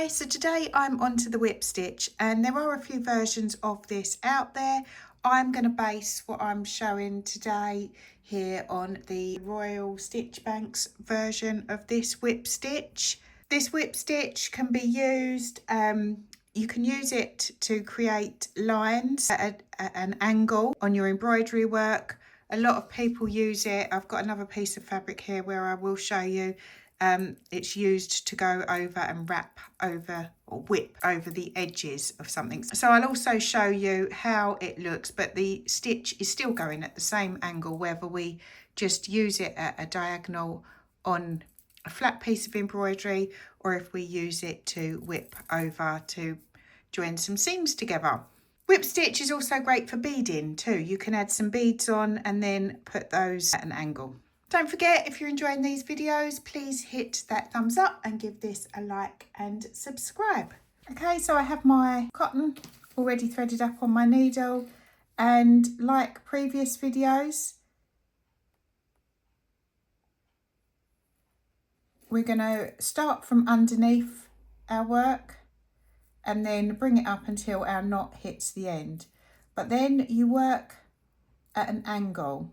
Okay, so today I'm onto the whip stitch, and there are a few versions of this out there. I'm going to base what I'm showing today here on the Royal Stitch Bank's version of this whip stitch. This whip stitch can be used, you can use it to create lines at an angle on your embroidery work. A lot of people use it. I've got another piece of fabric here where I will show you. It's used to go over and wrap over or whip over the edges of something. So I'll also show you how it looks, but the stitch is still going at the same angle whether we just use it at a diagonal on a flat piece of embroidery or if we use it to whip over to join some seams together. Whip stitch is also great for beading too. You can add some beads on and then put those at an angle. Don't forget, if you're enjoying these videos, please hit that thumbs up and give this a like and subscribe. Okay, so I have my cotton already threaded up on my needle, and like previous videos, we're going to start from underneath our work and then bring it up until our knot hits the end. But then you work at an angle.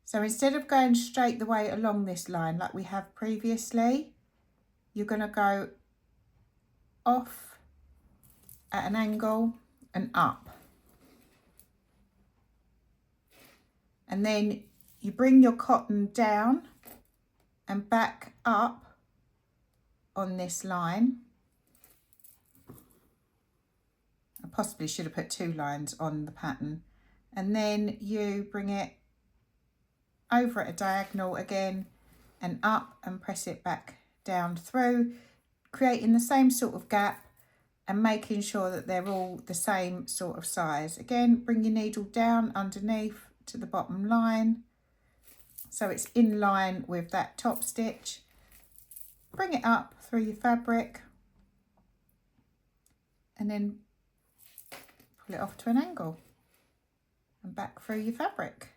So instead of going straight the way along this line like we have previously, you're going to go off at an angle and up. And then you bring your cotton down and back up on this line. I possibly should have put two lines on the pattern. And then you bring it over at a diagonal again and up and press it back down through, creating the same sort of gap and making sure that they're all the same sort of size. Again, bring your needle down underneath to the bottom line so it's in line with that top stitch. Bring it up through your fabric and then pull it off to an angle and back through your fabric.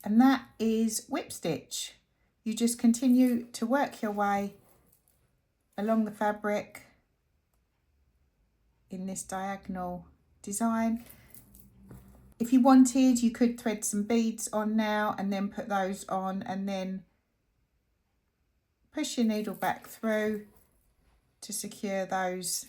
And that is whip stitch. You just continue to work your way along the fabric in this diagonal design. If you wanted, you could thread some beads on now and then put those on and then push your needle back through to secure those.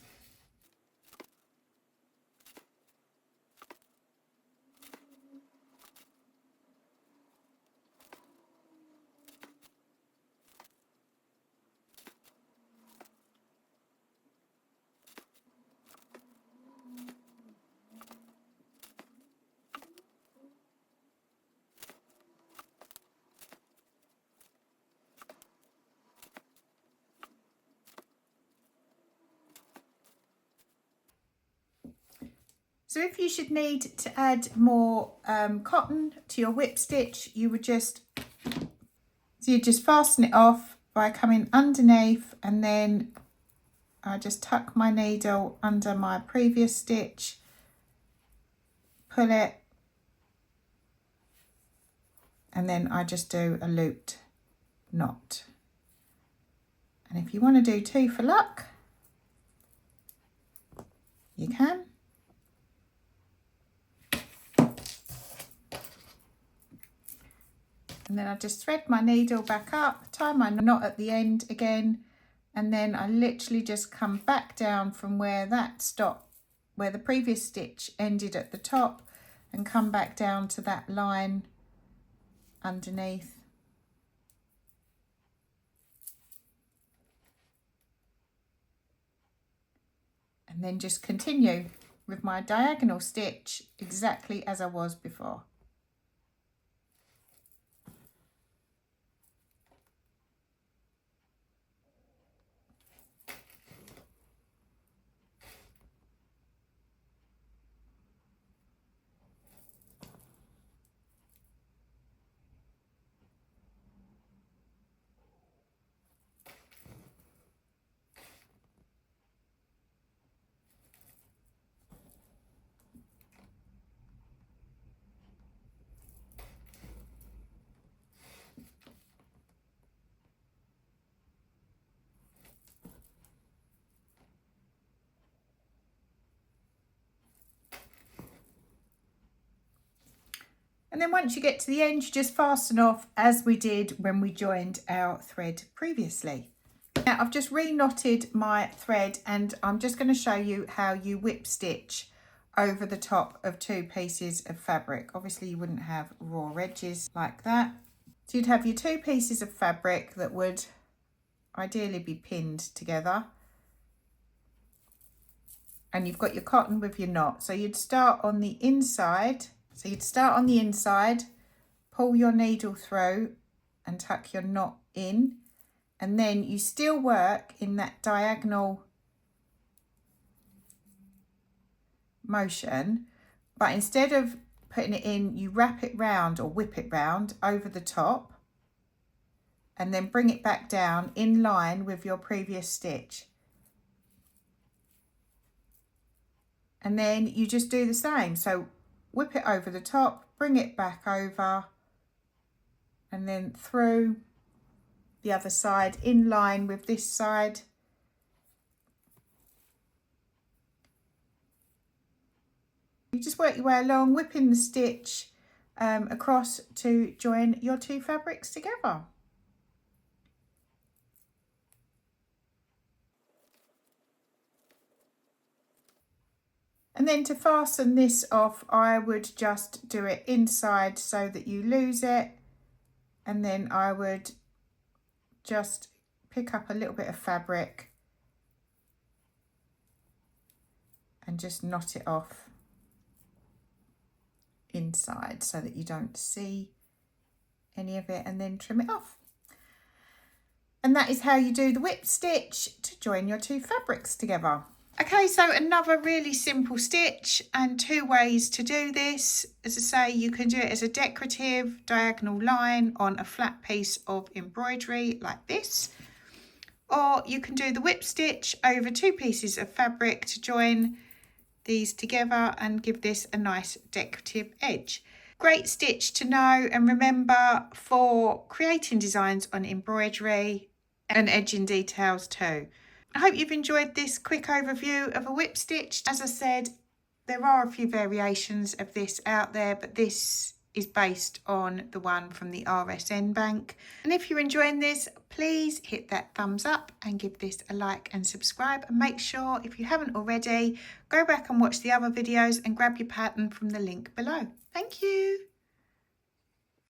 So if you should need to add more cotton to your whip stitch, you would just fasten it off by coming underneath, and then I just tuck my needle under my previous stitch, pull it, and then I just do a looped knot. And if you want to do two for luck, you can. And then I just thread my needle back up, tie my knot at the end again, and then I literally just come back down from where that stopped, where the previous stitch ended at the top, and come back down to that line underneath. And then just continue with my diagonal stitch exactly as I was before. And then once you get to the end, you just fasten off as we did when we joined our thread previously. Now I've just re-knotted my thread and I'm just going to show you how you whip stitch over the top of 2 pieces of fabric. Obviously you wouldn't have raw edges like that. So you'd have your 2 pieces of fabric that would ideally be pinned together. And you've got your cotton with your knot. So you'd start on the inside. So you'd start on the inside, pull your needle through and tuck your knot in. And then you still work in that diagonal motion, but instead of putting it in, you wrap it round or whip it round over the top and then bring it back down in line with your previous stitch. And then you just do the same. So whip it over the top, bring it back over and then through the other side in line with this side. You just work your way along, whipping the stitch across to join your 2 fabrics together. And then to fasten this off, I would just do it inside so that you lose it. And then I would just pick up a little bit of fabric and just knot it off inside so that you don't see any of it, and then trim it off. And that is how you do the whip stitch to join your 2 fabrics together. Okay, so another really simple stitch and 2 ways to do this. As I say, you can do it as a decorative diagonal line on a flat piece of embroidery like this, or you can do the whip stitch over 2 pieces of fabric to join these together and give this a nice decorative edge. Great stitch to know and remember for creating designs on embroidery and edging details too. I hope you've enjoyed this quick overview of a whip stitch. As I said, there are a few variations of this out there, but this is based on the one from the RSN bank. And if you're enjoying this, please hit that thumbs up and give this a like and subscribe. And make sure, if you haven't already, go back and watch the other videos and grab your pattern from the link below. Thank you.